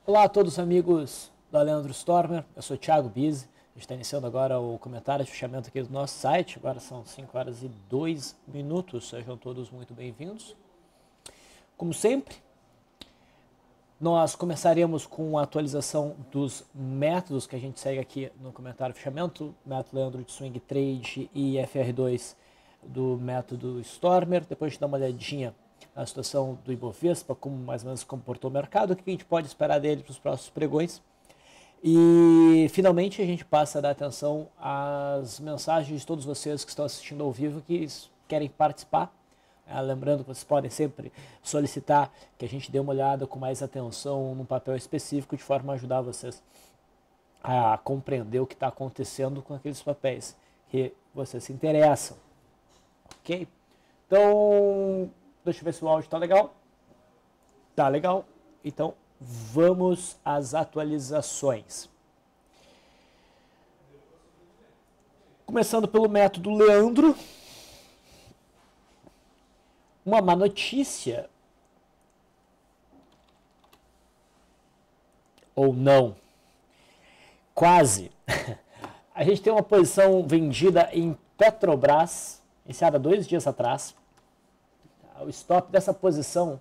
Olá a todos amigos da Leandro Stormer, eu sou o Thiago Bizzi, a gente está iniciando agora o comentário de fechamento aqui do nosso site, agora são 5 horas e 2 minutos, sejam todos muito bem-vindos. Como sempre, nós começaremos com a atualização dos métodos que a gente segue aqui no comentário de fechamento, método Leandro de Swing Trade e FR2 do método Stormer, depois a gente dá uma olhadinha a situação do Ibovespa, como mais ou menos se comportou o mercado, o que a gente pode esperar dele para os próximos pregões. E finalmente a gente passa a dar atenção às mensagens de todos vocês que estão assistindo ao vivo que querem participar. Lembrando que vocês podem sempre solicitar que a gente dê uma olhada com mais atenção num papel específico, de forma a ajudar vocês a compreender o que está acontecendo com aqueles papéis que vocês se interessam. Ok? Então, deixa eu ver se o áudio está legal. Tá legal. Então, vamos às atualizações. Começando pelo método Leandro. Uma má notícia. Ou não. Quase. A gente tem uma posição vendida em Petrobras, iniciada 2 dias atrás. O stop dessa posição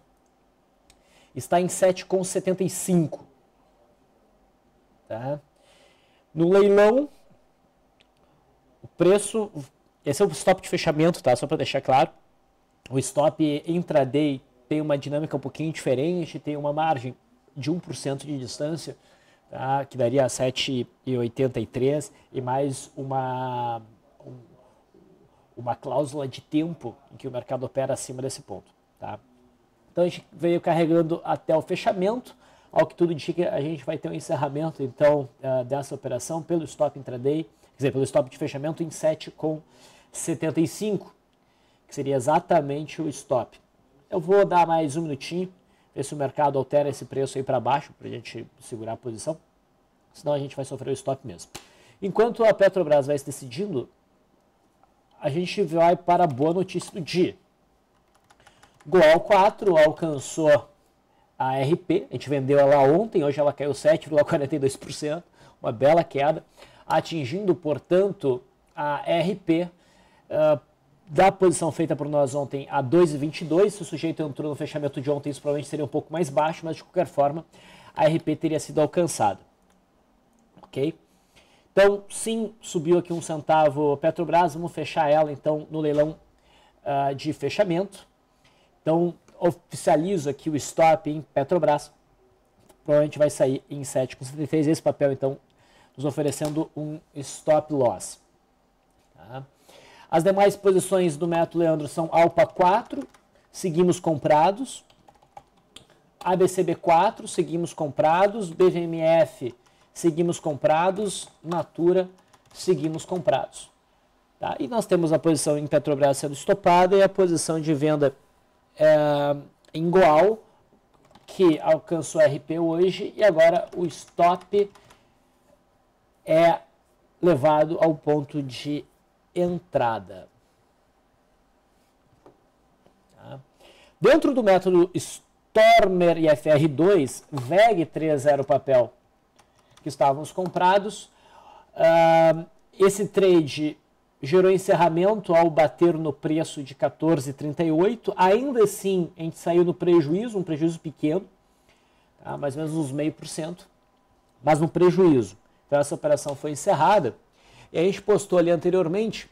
está em 7,75. Tá? No leilão, o preço, esse é o stop de fechamento, tá? Só para deixar claro. O stop intraday tem uma dinâmica um pouquinho diferente, tem uma margem de 1% de distância, tá? Que daria 7,83 e mais uma cláusula de tempo em que o mercado opera acima desse ponto. Tá? Então a gente veio carregando até o fechamento, ao que tudo indica a gente vai ter um encerramento então dessa operação pelo stop intraday, quer dizer, pelo stop de fechamento em 7,75, que seria exatamente o stop. Eu vou dar mais um minutinho, ver se o mercado altera esse preço aí para baixo, para a gente segurar a posição, senão a gente vai sofrer o stop mesmo. Enquanto a Petrobras vai se decidindo, a gente vai para a boa notícia do dia. Goal 4 alcançou a RP, a gente vendeu ela ontem, hoje ela caiu 7,42%, uma bela queda, atingindo, portanto, a RP da posição feita por nós ontem a 2,22. Se o sujeito entrou no fechamento de ontem, isso provavelmente seria um pouco mais baixo, mas de qualquer forma, a RP teria sido alcançada. Ok? Então, sim, subiu aqui 1 centavo Petrobras, vamos fechar ela, então, no leilão de fechamento. Então, oficializo aqui o stop em Petrobras, provavelmente vai sair em 7,73, esse papel, então, nos oferecendo um stop loss. Tá? As demais posições do método Leandro são Alpa 4, seguimos comprados, ABCB 4, seguimos comprados, BVMF, seguimos comprados, Natura, seguimos comprados. Tá? E nós temos a posição em Petrobras sendo estopada e a posição de venda em Goal, que alcançou RP hoje, e agora o stop é levado ao ponto de entrada. Tá? Dentro do método Stormer e FR2, VEG 3.0 papel que estávamos comprados. Esse trade gerou encerramento ao bater no preço de 14,38. Ainda assim, a gente saiu no prejuízo, um prejuízo pequeno, tá? Mais ou menos uns 0,5%, mas no prejuízo. Então essa operação foi encerrada. E a gente postou ali anteriormente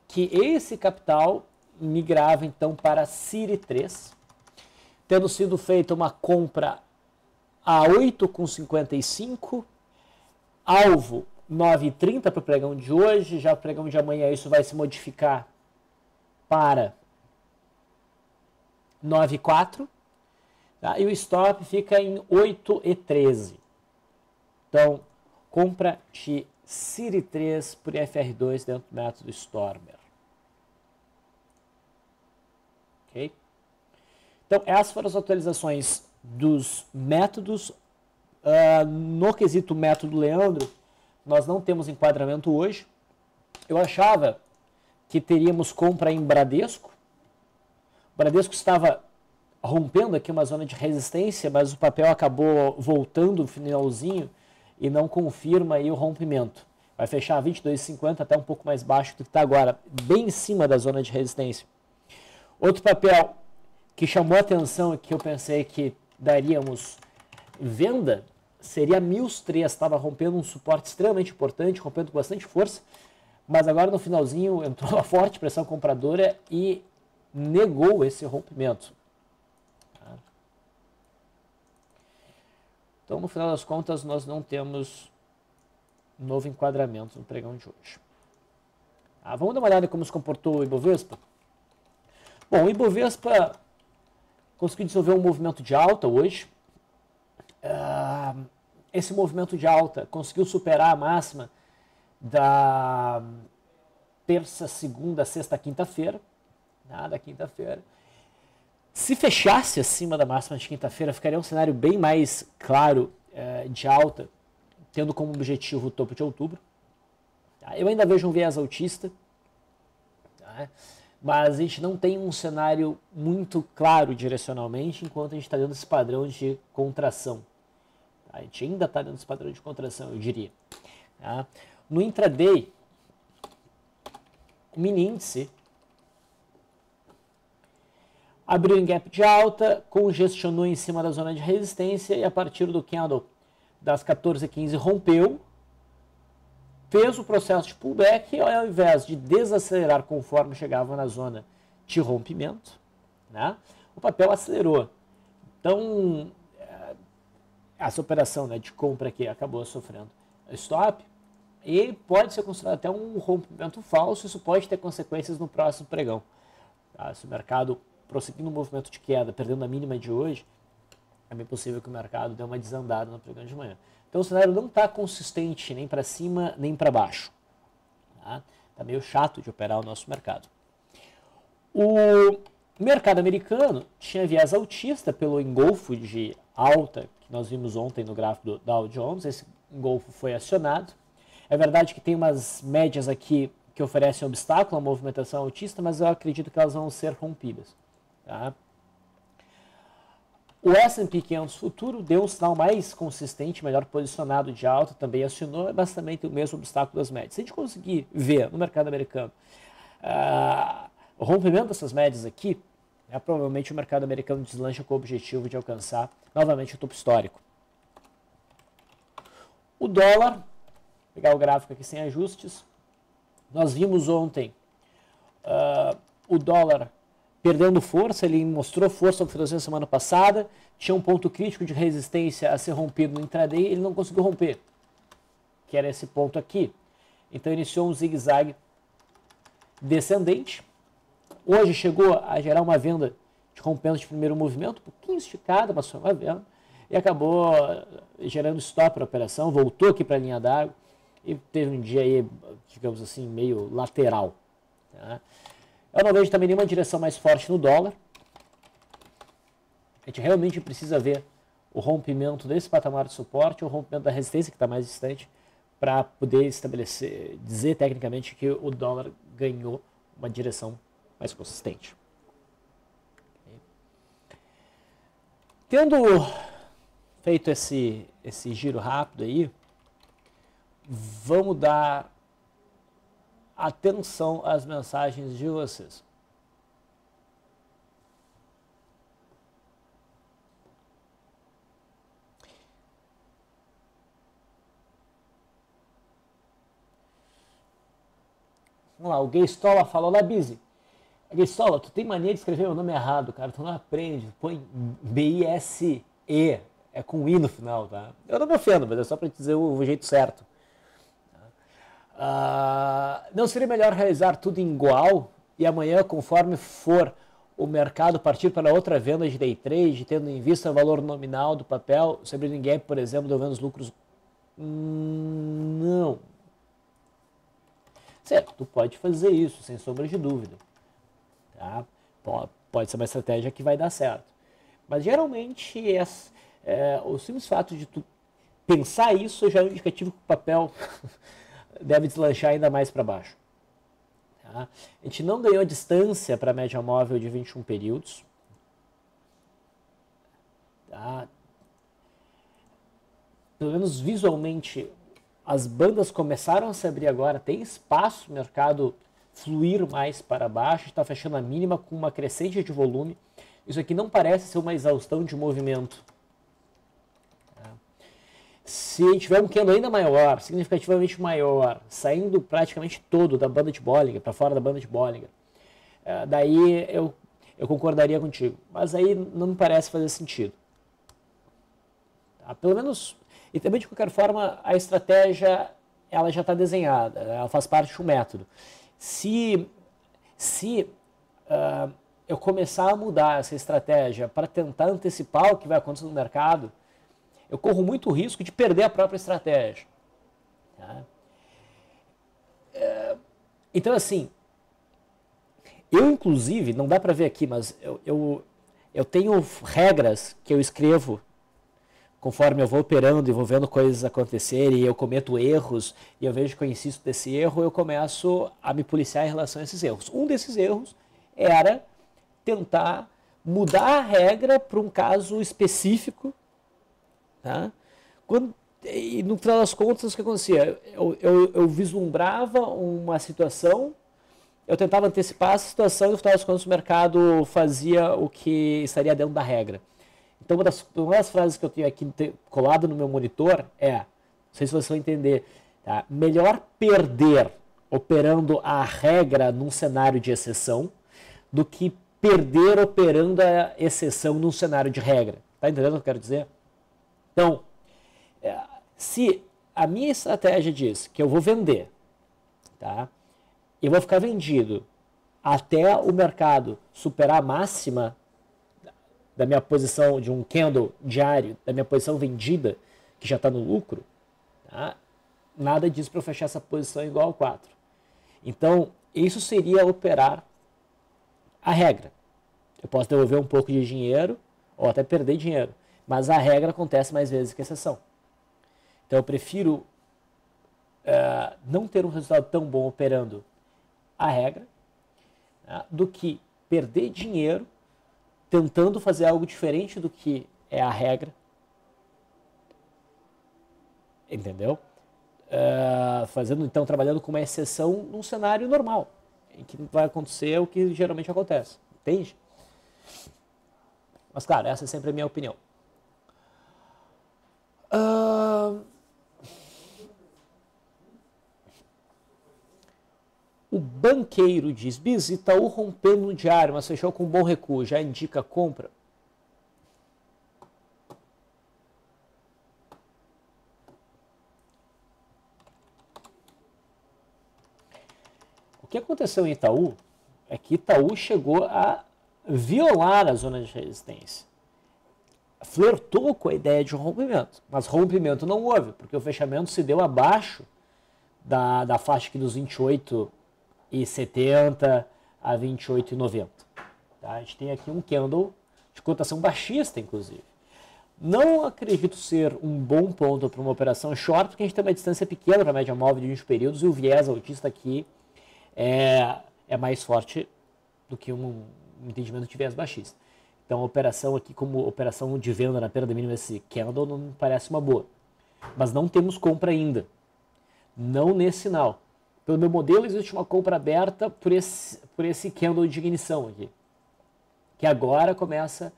que esse capital migrava então para CIRI 3, tendo sido feita uma compra a 8,55, alvo 9,30 para o pregão de hoje, já o pregão de amanhã isso vai se modificar para 9,4, tá? E o stop fica em 8,13. Então, compra de CIRI 3 por FR2 dentro do método Stormer. Ok? Então, essas foram as atualizações dos métodos. No quesito método Leandro, nós não temos enquadramento hoje. Eu achava que teríamos compra em Bradesco. O Bradesco estava rompendo aqui uma zona de resistência, mas o papel acabou voltando no finalzinho e não confirma aí o rompimento. Vai fechar 22,50, até um pouco mais baixo do que está agora, bem em cima da zona de resistência. Outro papel que chamou a atenção e que eu pensei que daríamos venda seria a Mills 3, estava rompendo um suporte extremamente importante, rompendo com bastante força, mas agora no finalzinho entrou uma forte pressão compradora e negou esse rompimento. Então, no final das contas, nós não temos novo enquadramento no pregão de hoje. Vamos dar uma olhada em como se comportou o Ibovespa? Bom, o Ibovespa conseguiu desenvolver um movimento de alta hoje. Esse movimento de alta conseguiu superar a máxima da terça, segunda, sexta, quinta-feira. Da quinta-feira. Se fechasse acima da máxima de quinta-feira, ficaria um cenário bem mais claro de alta, tendo como objetivo o topo de outubro. Eu ainda vejo um viés altista, mas a gente não tem um cenário muito claro direcionalmente, enquanto a gente está dentro desse padrão de contração. A gente ainda está dentro desse padrão de contração, eu diria. No intraday, o mini índice abriu em gap de alta, congestionou em cima da zona de resistência e a partir do candle das 14h15 rompeu, fez o processo de pullback e ao invés de desacelerar conforme chegava na zona de rompimento, o papel acelerou. Então, essa operação de compra aqui acabou sofrendo stop e pode ser considerado até um rompimento falso, isso pode ter consequências no próximo pregão. Se o mercado prosseguindo o movimento de queda, perdendo a mínima de hoje, é bem possível que o mercado dê uma desandada no pregão de manhã. Então o cenário não está consistente nem para cima nem para baixo. Está meio chato de operar o nosso mercado. O mercado americano tinha viés altista pelo engolfo de alta que nós vimos ontem no gráfico do Dow Jones. Esse engolfo foi acionado. É verdade que tem umas médias aqui que oferecem obstáculo à movimentação altista, mas eu acredito que elas vão ser rompidas. O S&P 500 futuro deu um sinal mais consistente, melhor posicionado de alta, também acionou, mas também tem o mesmo obstáculo das médias. Se a gente conseguir ver no mercado americano o rompimento dessas médias aqui, provavelmente o mercado americano deslancha com o objetivo de alcançar novamente o topo histórico. O dólar, vou pegar o gráfico aqui sem ajustes, nós vimos ontem o dólar perdendo força, ele mostrou força no finalzinho da semana passada, tinha um ponto crítico de resistência a ser rompido no intraday, ele não conseguiu romper, que era esse ponto aqui. Então iniciou um zigue-zague descendente. Hoje chegou a gerar uma venda de rompimento de primeiro movimento, um pouquinho esticada, mas foi uma venda, e acabou gerando stop para a operação, voltou aqui para a linha d'água e teve um dia aí, digamos assim, meio lateral. Eu não vejo também nenhuma direção mais forte no dólar. A gente realmente precisa ver o rompimento desse patamar de suporte, o rompimento da resistência que está mais distante, para poder estabelecer, dizer tecnicamente que o dólar ganhou uma direção mais consistente. Tendo feito esse giro rápido aí, vamos dar atenção às mensagens de vocês. Vamos lá, o Gaystola falou lá, Busy. Gaystola, tu tem mania de escrever o nome errado, cara, tu não aprende, põe B-I-S-E, é com I no final, tá? Eu não me ofendo, mas é só para te dizer o jeito certo. Não seria melhor realizar tudo igual e amanhã, conforme for o mercado partir para outra venda de day trade, tendo em vista o valor nominal do papel, se abrir em gap, por exemplo, devolvendo os lucros? Não. Certo, tu pode fazer isso, sem sombra de dúvida. Tá? Pode ser uma estratégia que vai dar certo. Mas geralmente o simples fato de tu pensar isso já é um indicativo que o papel deve deslanchar ainda mais para baixo. Tá? A gente não ganhou distância para a média móvel de 21 períodos. Tá? Pelo menos visualmente, as bandas começaram a se abrir agora, tem espaço no mercado fluir mais para baixo, está fechando a mínima com uma crescente de volume. Isso aqui não parece ser uma exaustão de movimento. Se tiver um candle ainda maior, significativamente maior, saindo praticamente todo da banda de Bollinger, para fora da banda de Bollinger, daí eu concordaria contigo. Mas aí não me parece fazer sentido. Tá? Pelo menos, e também de qualquer forma, a estratégia ela já está desenhada, ela faz parte do método. Se eu começar a mudar essa estratégia para tentar antecipar o que vai acontecer no mercado, eu corro muito risco de perder a própria estratégia. Tá? Então, assim, eu inclusive, não dá para ver aqui, mas eu tenho regras que eu escrevo conforme eu vou operando e vou vendo coisas acontecerem, e eu cometo erros, e eu vejo que eu insisto nesse erro, eu começo a me policiar em relação a esses erros. Um desses erros era tentar mudar a regra para um caso específico. Tá? E no final das contas, o que acontecia? Eu vislumbrava uma situação, eu tentava antecipar essa situação e no final das contas o mercado fazia o que estaria dentro da regra. Então uma das frases que eu tenho aqui colado no meu monitor não sei se vocês vão entender, tá? Melhor perder operando a regra num cenário de exceção do que perder operando a exceção num cenário de regra. Tá entendendo o que eu quero dizer? Então, se a minha estratégia diz que eu vou vender, tá? Eu vou ficar vendido até o mercado superar a máxima da minha posição de um candle diário, da minha posição vendida, que já está no lucro, tá? Nada diz para eu fechar essa posição igual ao 4. Então, isso seria operar a regra. Eu posso devolver um pouco de dinheiro ou até perder dinheiro. Mas a regra acontece mais vezes que a exceção. Então eu prefiro não ter um resultado tão bom operando a regra, do que perder dinheiro tentando fazer algo diferente do que é a regra. Entendeu? Então, trabalhando com uma exceção num cenário normal, em que vai acontecer o que geralmente acontece. Entende? Mas claro, essa é sempre a minha opinião. O banqueiro diz, Bis, Itaú rompendo no diário, mas fechou com bom recuo, já indica compra? O que aconteceu em Itaú é que Itaú chegou a violar a zona de resistência. Flertou com a ideia de um rompimento, mas rompimento não houve, porque o fechamento se deu abaixo da faixa aqui dos 28,70 a 28,90. Tá? A gente tem aqui um candle de cotação baixista, inclusive. Não acredito ser um bom ponto para uma operação short, porque a gente tem uma distância pequena para a média móvel de 20 períodos e o viés altista aqui é mais forte do que um entendimento de viés baixista. Então a operação aqui como operação de venda na perda mínima desse candle não me parece uma boa. Mas não temos compra ainda. Não nesse sinal. Pelo meu modelo existe uma compra aberta por esse candle de ignição aqui. Que agora começa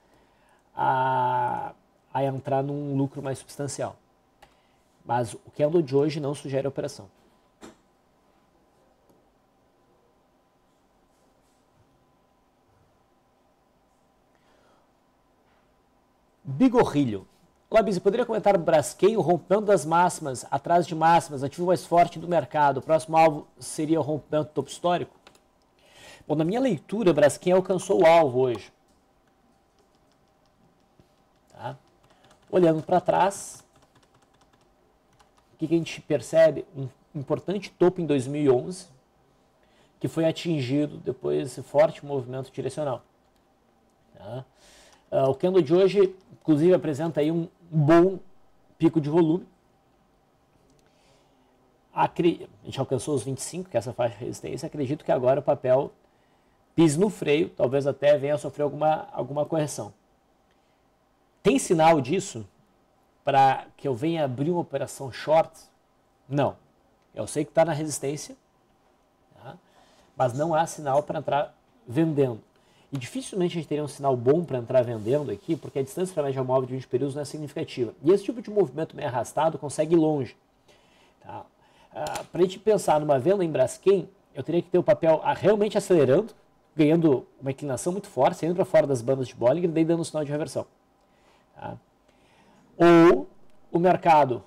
a entrar num lucro mais substancial. Mas o candle de hoje não sugere operação. Bigorrilho. Olá, Biz, poderia comentar o Braskem, o rompimento das máximas, atrás de máximas, ativo mais forte do mercado. O próximo alvo seria o rompimento do topo histórico? Bom, na minha leitura, o Braskem alcançou o alvo hoje. Tá? Olhando para trás, o que a gente percebe? Um importante topo em 2011, que foi atingido depois desse forte movimento direcional. Tá? O candle de hoje, inclusive, apresenta aí um bom pico de volume. A gente alcançou os 25, que é essa faixa de resistência. Acredito que agora o papel pise no freio, talvez até venha a sofrer alguma correção. Tem sinal disso para que eu venha abrir uma operação short? Não. Eu sei que está na resistência, tá? Mas não há sinal para entrar vendendo. E dificilmente a gente teria um sinal bom para entrar vendendo aqui, porque a distância para a média móvel de 20 períodos não é significativa. E esse tipo de movimento meio arrastado consegue ir longe. Tá? Para a gente pensar numa venda em Braskem, eu teria que ter o papel realmente acelerando, ganhando uma inclinação muito forte, saindo para fora das bandas de Bollinger e daí dando um sinal de reversão. Tá? Ou o mercado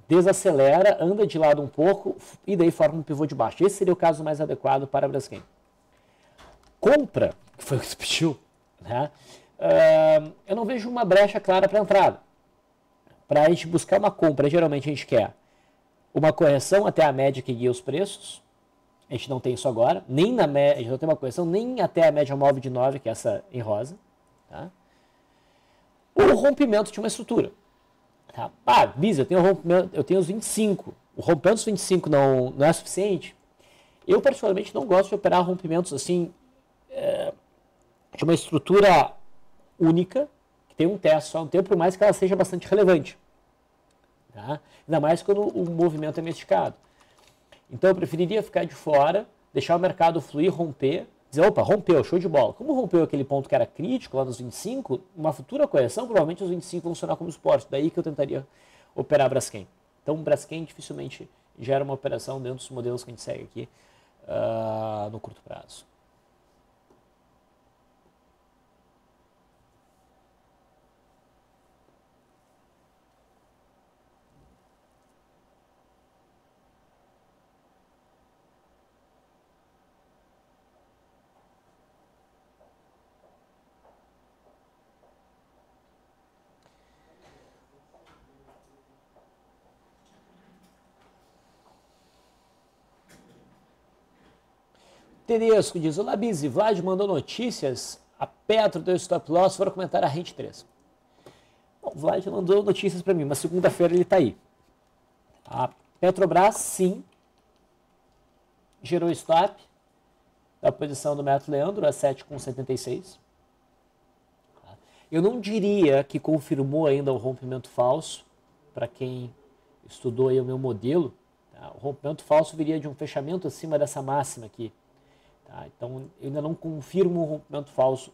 desacelera, anda de lado um pouco e daí forma um pivô de baixo. Esse seria o caso mais adequado para a Braskem. Compra, que foi o que você pediu, né? Eu não vejo uma brecha clara para entrada. Para a gente buscar uma compra, geralmente a gente quer uma correção até a média que guia os preços. A gente não tem isso agora, nem na média, a gente não tem uma correção nem até a média móvel de 9, que é essa em rosa. Tá? Ou o rompimento de uma estrutura. Tá? Bisa, eu tenho os 25. O rompimento dos 25 não é suficiente? Eu, particularmente, não gosto de operar rompimentos assim, de uma estrutura única, que tem um teto só um tempo, por mais que ela seja bastante relevante. Tá? Ainda mais quando o movimento é mesticado. Então eu preferiria ficar de fora, deixar o mercado fluir, romper, dizer, opa, rompeu, show de bola. Como rompeu aquele ponto que era crítico lá nos 25, uma futura correção, provavelmente os 25 vão funcionar como suporte. Daí que eu tentaria operar Braskem. Então o Braskem dificilmente gera uma operação dentro dos modelos que a gente segue aqui no curto prazo. Tedesco diz, olá Bizi, Vlad mandou notícias, a Petro deu stop loss, foram comentar a Rente 3. Bom, o Vlad mandou notícias para mim, mas segunda-feira ele está aí. A Petrobras, sim, gerou stop da posição do método Leandro a 7,76. Eu não diria que confirmou ainda o rompimento falso, para quem estudou aí o meu modelo. Tá? O rompimento falso viria de um fechamento acima dessa máxima aqui. Tá? Então, eu ainda não confirmo um rompimento falso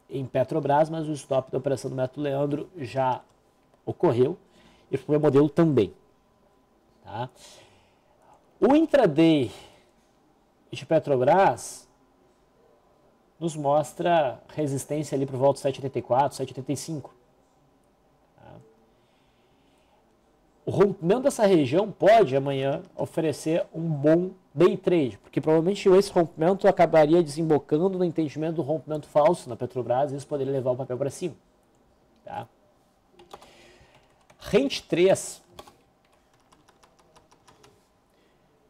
em Petrobras, mas o stop da operação do método Leandro já ocorreu e para o meu modelo também. Tá? O intraday de Petrobras nos mostra resistência ali por volta de 7,84, 7,85. Tá? O rompimento dessa região pode amanhã oferecer um bom day trade, porque provavelmente esse rompimento acabaria desembocando no entendimento do rompimento falso na Petrobras e isso poderia levar o papel para cima. Tá? Rente 3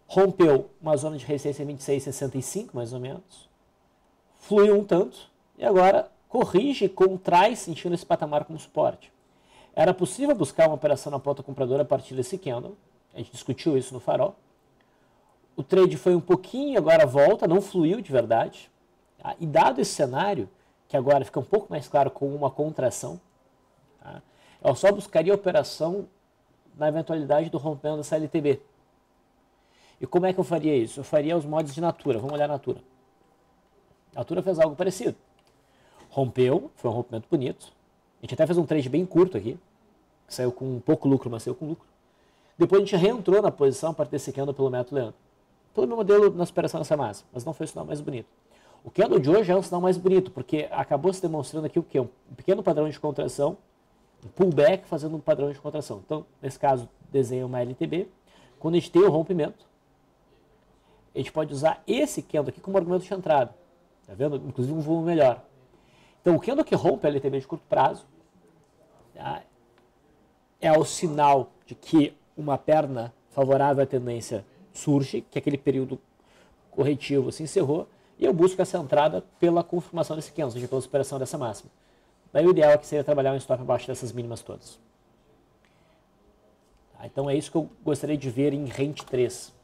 rompeu uma zona de resistência 26,65 mais ou menos, fluiu um tanto e agora corrige, contrai sentindo esse patamar como suporte. Era possível buscar uma operação na ponta compradora a partir desse candle, a gente discutiu isso no farol. O trade foi um pouquinho, agora volta, não fluiu de verdade. Tá? E dado esse cenário, que agora fica um pouco mais claro com uma contração, tá? Eu só buscaria a operação na eventualidade do rompimento da CLTB. E como é que eu faria isso? Eu faria os mods de Natura. Vamos olhar a Natura. A Natura fez algo parecido. Rompeu, foi um rompimento bonito. A gente até fez um trade bem curto aqui, que saiu com pouco lucro, mas saiu com lucro. Depois a gente reentrou na posição para ter esse candle pelo método Leandro. Todo meu modelo na superação dessa massa, mas não foi o sinal mais bonito. O candle de hoje é um sinal mais bonito, porque acabou se demonstrando aqui o quê? Um pequeno padrão de contração, um pullback fazendo um padrão de contração. Então, nesse caso, desenha uma LTB. Quando a gente tem o rompimento, a gente pode usar esse candle aqui como argumento de entrada. Tá vendo? Inclusive um volume melhor. Então, o candle que rompe a LTB de curto prazo, tá, é o sinal de que uma perna favorável à tendência surge, que aquele período corretivo se encerrou, e eu busco essa entrada pela confirmação desse candle, ou seja, pela superação dessa máxima. Daí o ideal é que seria trabalhar um stop abaixo dessas mínimas todas. Tá, então é isso que eu gostaria de ver em Rente 3.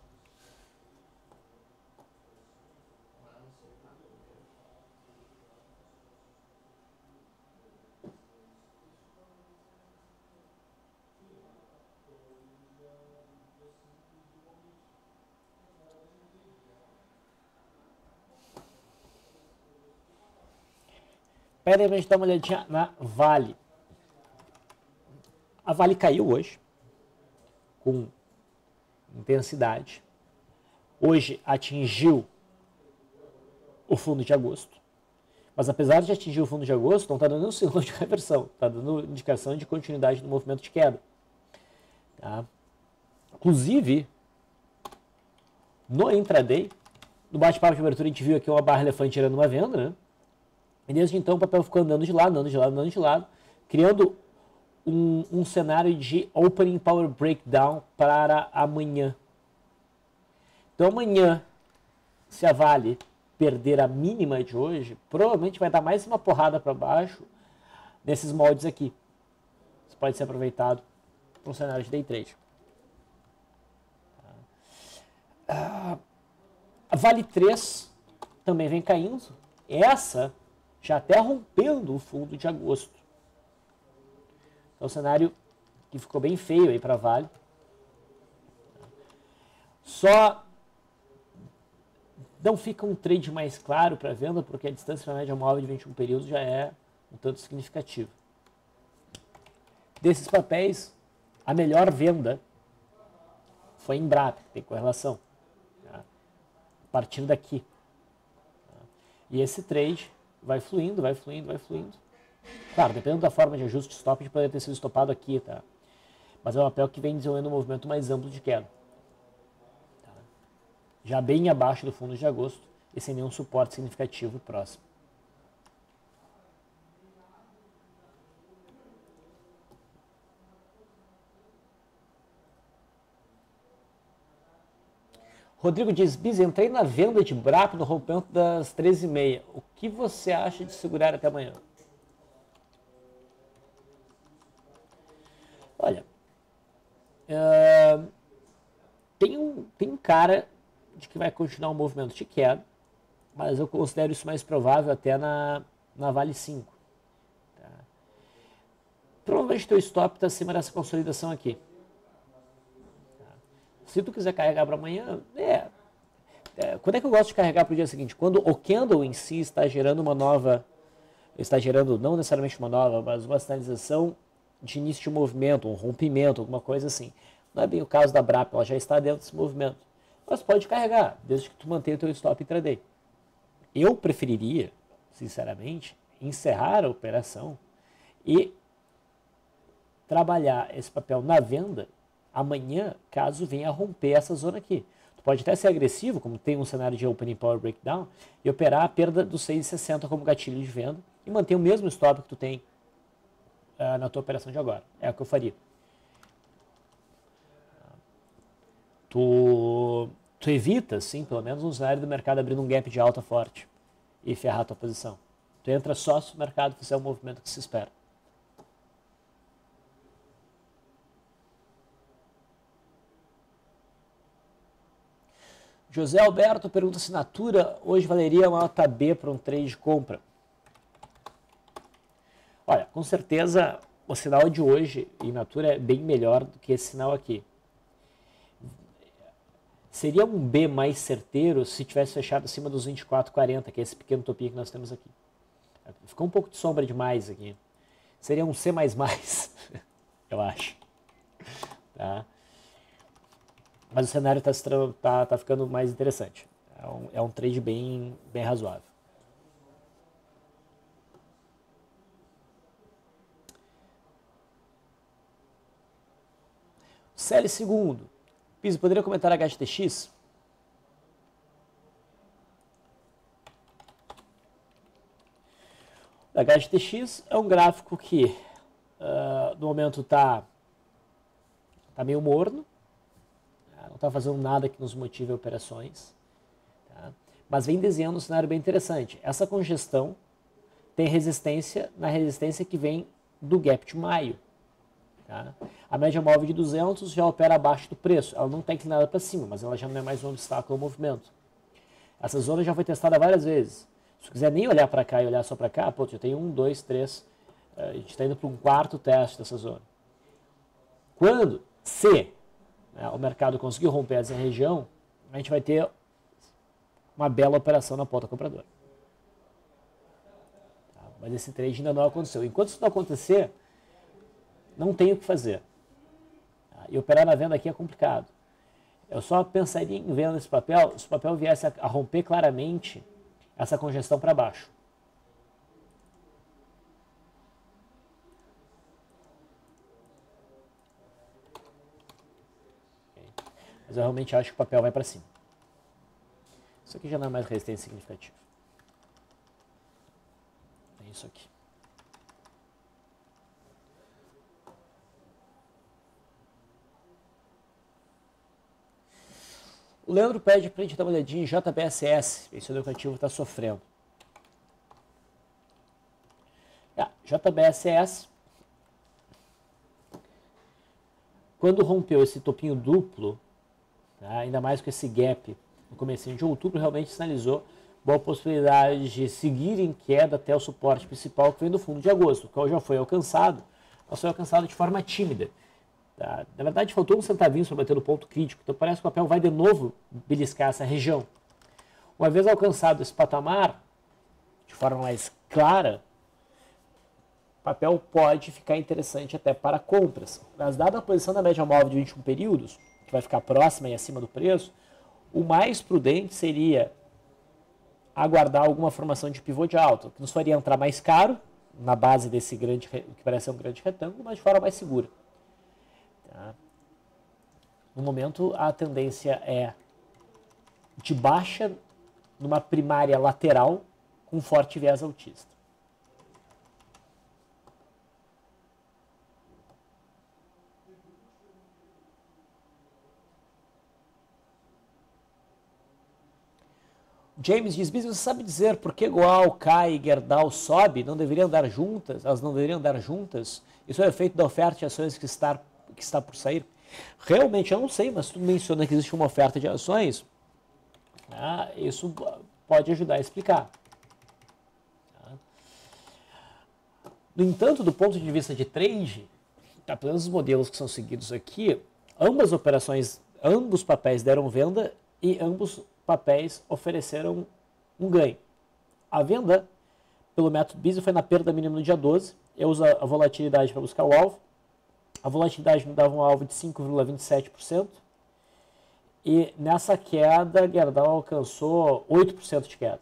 Pera aí pra gente dar uma olhadinha na Vale. A Vale caiu hoje, com intensidade. Hoje atingiu o fundo de agosto. Mas apesar de atingir o fundo de agosto, não está dando nenhum sinal de reversão. Está dando indicação de continuidade do movimento de queda. Tá? Inclusive, no intraday, no bate-papo de abertura, a gente viu aqui uma barra elefante gerando uma venda, né? E desde então o papel ficou andando de lado, andando de lado, andando de lado, criando um cenário de opening power breakdown para amanhã. Então amanhã, se a Vale perder a mínima de hoje, provavelmente vai dar mais uma porrada para baixo nesses moldes aqui. Isso pode ser aproveitado para um cenário de day trade. A Vale 3 também vem caindo. Essa já até rompendo o fundo de agosto. É um cenário que ficou bem feio aí para a Vale. Só não fica um trade mais claro para venda, porque a distância para a média móvel de 21 períodos já é um tanto significativa. Desses papéis, a melhor venda foi em Embrapa, que tem correlação. Tá? A partir daqui. Tá? E esse trade vai fluindo, vai fluindo, vai fluindo. Claro, dependendo da forma de ajuste de stop, a gente poderia ter sido estopado aqui, tá? Mas é um papel que vem desenvolvendo um movimento mais amplo de queda. Tá? Já bem abaixo do fundo de agosto e sem nenhum suporte significativo próximo. Rodrigo diz, Biz, entrei na venda de Brap no rompimento das 13h30. O que você acha de segurar até amanhã? Olha, tem um cara de que vai continuar um movimento de queda, mas eu considero isso mais provável até na Vale 5. Tá? Provavelmente teu stop está acima dessa consolidação aqui. Tá? Se tu quiser carregar para amanhã, quando é que eu gosto de carregar para o dia seguinte? Quando o candle em si está gerando uma nova, está gerando não necessariamente uma nova, mas uma sinalização de início de movimento, um rompimento, alguma coisa assim. Não é bem o caso da Brap, ela já está dentro desse movimento. Mas pode carregar, desde que tu mantenha o teu stop intraday. Eu preferiria, sinceramente, encerrar a operação e trabalhar esse papel na venda amanhã, caso venha a romper essa zona aqui. Tu pode até ser agressivo, como tem um cenário de opening power breakdown, e operar a perda dos 6,60 como gatilho de venda e manter o mesmo stop que tu tem na tua operação de agora. É o que eu faria. Tu evita, sim, pelo menos um cenário do mercado abrindo um gap de alta forte e ferrar a tua posição. Tu entra só se o mercado fizer o movimento que se espera. José Alberto pergunta se Natura hoje valeria uma nota B para um trade de compra. Olha, com certeza o sinal de hoje em Natura é bem melhor do que esse sinal aqui. Seria um B mais certeiro se tivesse fechado acima dos 24,40, que é esse pequeno topinho que nós temos aqui. Ficou um pouco de sombra demais aqui. Seria um C++, eu acho. Tá? Mas o cenário tá ficando mais interessante. É um trade bem razoável. CL segundo. Piso, poderia comentar a HTX? A HTX é um gráfico que no momento está meio morno, não está fazendo nada que nos motive a operações, tá? Mas vem desenhando um cenário bem interessante. Essa congestão tem resistência na resistência que vem do gap de maio. Tá? A média móvel de 200 já opera abaixo do preço. Ela não está inclinada para cima, mas ela já não é mais um obstáculo ao movimento. Essa zona já foi testada várias vezes. Se tu quiser nem olhar para cá e olhar só para cá, pô, já tem 1, 2, 3. A gente está indo para um quarto teste dessa zona. Quando, se o mercado conseguir romper essa região, a gente vai ter uma bela operação na ponta compradora. Tá? Mas esse trade ainda não aconteceu. Enquanto isso não acontecer, não tem o que fazer. E operar na venda aqui é complicado. Eu só pensaria em venda esse papel se o papel viesse a romper claramente essa congestão para baixo. Mas eu realmente acho que o papel vai para cima. Isso aqui já não é mais resistência significativa. É isso aqui. O Leandro pede para a gente dar uma olhadinha em JBSS. Esse educativo está sofrendo. JBSS, quando rompeu esse topinho duplo, tá, ainda mais com esse gap no começo de outubro, realmente sinalizou boa possibilidade de seguir em queda até o suporte principal que vem do fundo de agosto, que já foi alcançado, mas foi alcançado de forma tímida. Tá? Na verdade, faltou um centavinho para bater no ponto crítico, então parece que o papel vai de novo beliscar essa região. Uma vez alcançado esse patamar, de forma mais clara, o papel pode ficar interessante até para compras. Mas dada a posição da média móvel de 21 períodos, que vai ficar próxima e acima do preço, o mais prudente seria aguardar alguma formação de pivô de alta, que nos faria entrar mais caro, na base desse grande, que parece ser um grande retângulo, mas de forma mais segura. Tá? No momento, a tendência é de baixa numa primária lateral com forte viés altista. James diz, você sabe dizer por que Goal cai e Gerdau sobe? Não deveriam andar juntas? Elas não deveriam andar juntas? Isso é o efeito da oferta de ações que está por sair? Realmente eu não sei, mas tu menciona que existe uma oferta de ações, isso pode ajudar a explicar. No entanto, do ponto de vista de trade, pelo menos os modelos que são seguidos aqui, ambas operações, ambos papéis deram venda e ambos papéis ofereceram um ganho. A venda, pelo método BISA, foi na perda mínima no dia 12. Eu uso a volatilidade para buscar o alvo. A volatilidade me dava um alvo de 5,27%. E nessa queda, Gerdau alcançou 8% de queda.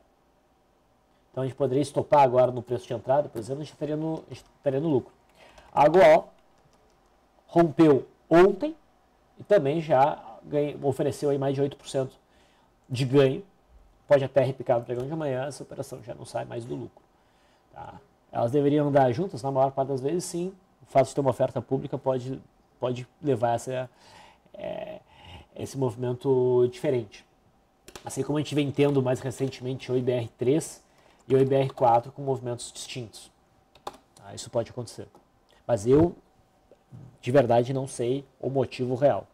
Então a gente poderia estopar agora no preço de entrada, por exemplo, a gente estaria no lucro. A Goal rompeu ontem e também já ofereceu aí mais de 8% de ganho, pode até repicar no pregão de amanhã, essa operação já não sai mais do lucro. Tá? Elas deveriam andar juntas, na maior parte das vezes, sim. O fato de ter uma oferta pública pode levar esse movimento diferente. Assim como a gente vem tendo mais recentemente o IBR3 e o IBR4 com movimentos distintos. Tá? Isso pode acontecer. Mas eu, de verdade, não sei o motivo real.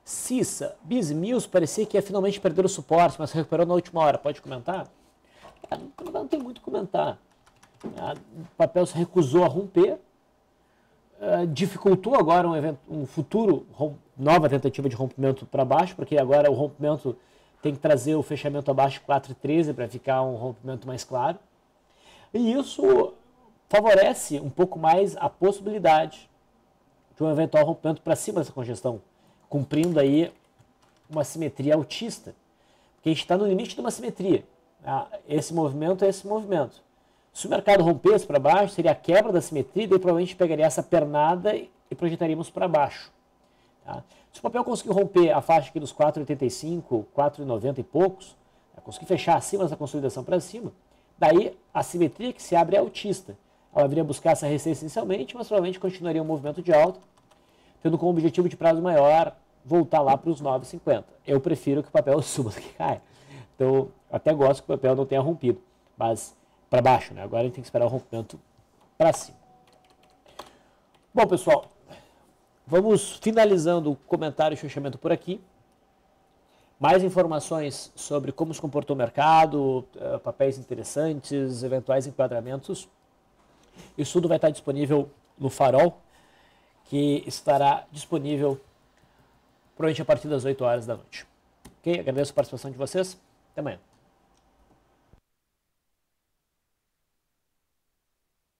Cissa, BISMILS parecia que ia finalmente perder o suporte, mas recuperou na última hora. Pode comentar? Não tem muito a comentar. O papel se recusou a romper, dificultou agora um futuro, nova tentativa de rompimento para baixo, porque agora o rompimento tem que trazer o fechamento abaixo de 4,13 para ficar um rompimento mais claro. E isso favorece um pouco mais a possibilidade de um eventual rompimento para cima dessa congestão, cumprindo aí uma simetria altista, porque a gente está no limite de uma simetria. Esse movimento é esse movimento. Se o mercado rompesse para baixo, seria a quebra da simetria, e daí provavelmente pegaria essa pernada e projetaríamos para baixo. Tá? Se o papel conseguir romper a faixa aqui dos 4,85, 4,90 e poucos, conseguir fechar acima dessa consolidação para cima, daí a simetria que se abre é altista. Ela viria buscar essa resistência inicialmente, mas provavelmente continuaria um movimento de alta, tendo como objetivo de prazo maior voltar lá para os 9,50. Eu prefiro que o papel suba do que caia. Então, até gosto que o papel não tenha rompido, mas para baixo, né? Agora a gente tem que esperar o rompimento para cima. Bom, pessoal, vamos finalizando o comentário e fechamento por aqui. Mais informações sobre como se comportou o mercado, papéis interessantes, eventuais enquadramentos. Isso tudo vai estar disponível no Farol, que estará disponível provavelmente a partir das 8 horas da noite. Ok? Agradeço a participação de vocês. Até amanhã.